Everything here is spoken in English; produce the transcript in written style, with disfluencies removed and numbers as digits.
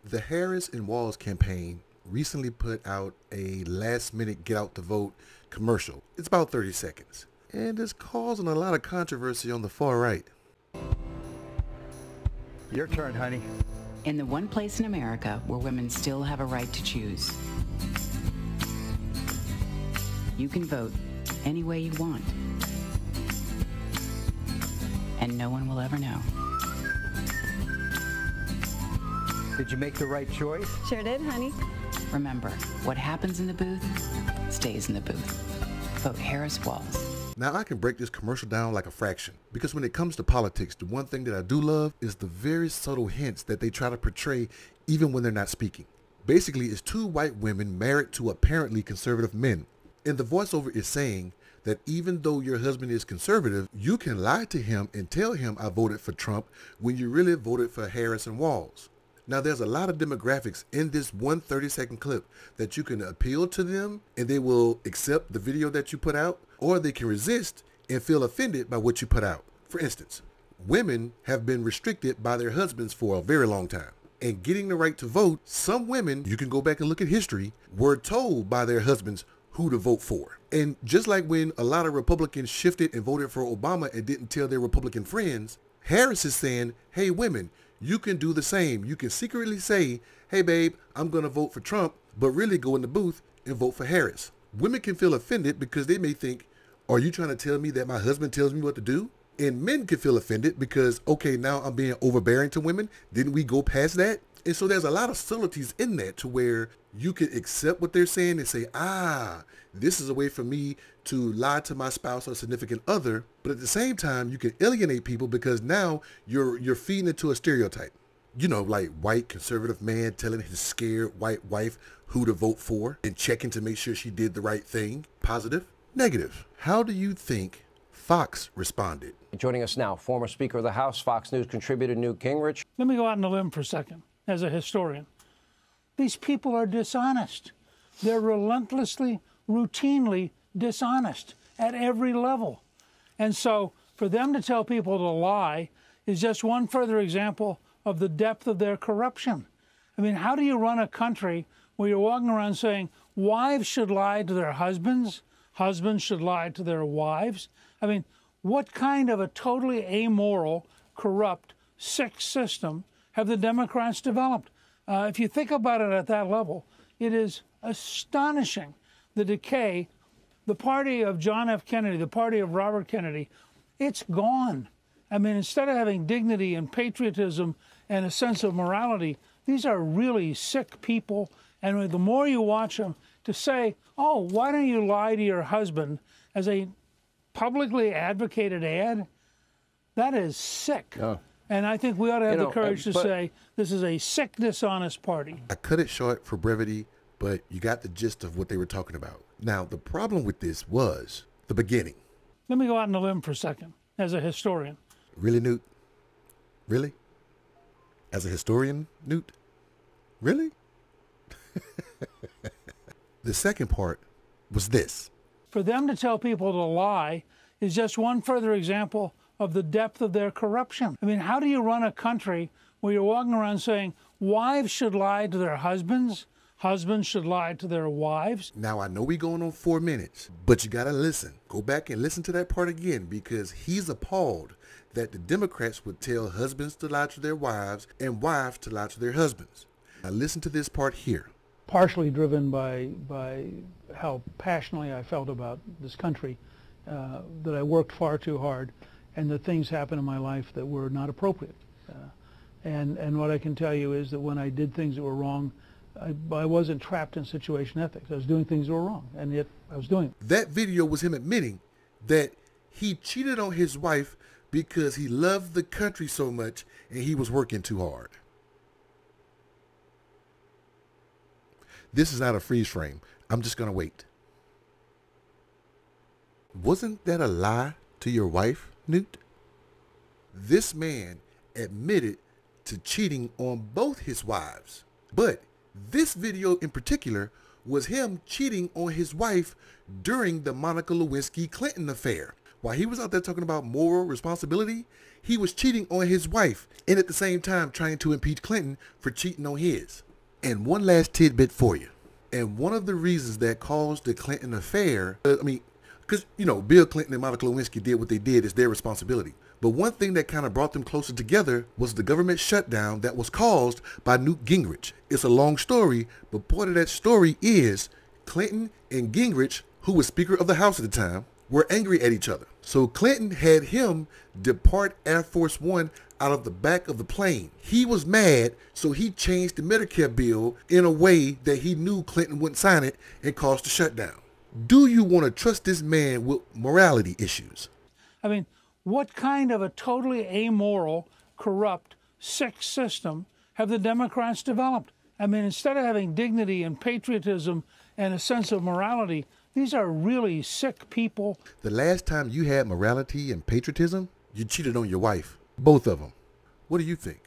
The Harris and Walz campaign recently put out a last-minute get out the vote commercial. It's about 30 seconds. And it's causing a lot of controversy on the far right. Your turn, honey. In the one place in America where women still have a right to choose. You can vote any way you want. And no one will ever know. Did you make the right choice? Sure did, honey. Remember, what happens in the booth stays in the booth. Vote Harris-Walz. Now I can break this commercial down like a fraction, because when it comes to politics, the one thing that I do love is the very subtle hints that they try to portray even when they're not speaking. Basically, it's two white women married to apparently conservative men. And the voiceover is saying that even though your husband is conservative, you can lie to him and tell him I voted for Trump when you really voted for Harris and Walz. Now there's a lot of demographics in this 1 30-second clip that you can appeal to them and they will accept the video that you put out, or they can resist and feel offended by what you put out. For instance, women have been restricted by their husbands for a very long time. And getting the right to vote, some women, you can go back and look at history, were told by their husbands who to vote for. And just like when a lot of Republicans shifted and voted for Obama and didn't tell their Republican friends, Harris is saying, hey women, you can do the same. You can secretly say, hey babe, I'm going to vote for Trump, but really go in the booth and vote for Harris. Women can feel offended because they may think, are you trying to tell me that my husband tells me what to do? And men can feel offended because, okay, now I'm being overbearing to women. Didn't we go past that? And so there's a lot of subtleties in that to where you can accept what they're saying and say, this is a way for me to lie to my spouse or significant other. But at the same time, you can alienate people because now you're feeding into a stereotype. You know, like white conservative man telling his scared white wife who to vote for and checking to make sure she did the right thing. Positive, negative. How do you think Fox responded? Joining us now, former Speaker of the House, Fox News contributor Newt Gingrich. Let me go out on a limb for a second as a historian. These people are dishonest. They're relentlessly, routinely dishonest at every level. And so for them to tell people to lie is just one further example of the depth of their corruption. I mean, how do you run a country where you're walking around saying wives should lie to their husbands, husbands should lie to their wives? I mean, what kind of a totally amoral, corrupt, sick system have the Democrats developed? If you think about it at that level, it is astonishing the decay. The party of John F. Kennedy, the party of Robert Kennedy, it's gone. I mean, instead of having dignity and patriotism and a sense of morality, these are really sick people. And the more you watch them, to say, oh, why don't you lie to your husband as a publicly advocated ad, that is sick. Oh. And I think we ought to have the courage to say this is a sick, dishonest party. I cut it short for brevity, but you got the gist of what they were talking about. Now, the problem with this was the beginning. Let me go out on a limb for a second as a historian. Really, Newt? Really? As a historian, Newt? Really? The second part was this. For them to tell people to lie is just one further example of the depth of their corruption. I mean, how do you run a country where you're walking around saying wives should lie to their husbands, husbands should lie to their wives? Now, I know we're going on 4 minutes, but you got to listen. Go back and listen to that part again, because he's appalled that the Democrats would tell husbands to lie to their wives and wives to lie to their husbands. Now, listen to this part here. Partially driven by how passionately I felt about this country, that I worked far too hard, and that things happened in my life that were not appropriate. And what I can tell you is that when I did things that were wrong, I wasn't trapped in situation ethics. I was doing things that were wrong, and yet I was doing it. That video was him admitting that he cheated on his wife because he loved the country so much and he was working too hard. This is not a freeze frame. I'm just going to wait. Wasn't that a lie to your wife, Newt? This man admitted to cheating on both his wives. But this video in particular was him cheating on his wife during the Monica Lewinsky Clinton affair. While he was out there talking about moral responsibility, he was cheating on his wife and at the same time trying to impeach Clinton for cheating on his. And one last tidbit for you. And one of the reasons that caused the Clinton affair, because, Bill Clinton and Monica Lewinsky did what they did, is their responsibility. But one thing that kind of brought them closer together was the government shutdown that was caused by Newt Gingrich. It's a long story, but part of that story is Clinton and Gingrich, who was Speaker of the House at the time, were angry at each other. So Clinton had him depart Air Force One out of the back of the plane. He was mad, so he changed the Medicare bill in a way that he knew Clinton wouldn't sign it and caused the shutdown. Do you want to trust this man with morality issues? I mean, what kind of a totally amoral, corrupt, sick system have the Democrats developed? I mean, instead of having dignity and patriotism and a sense of morality, these are really sick people. The last time you had morality and patriotism, you cheated on your wife. Both of them. What do you think?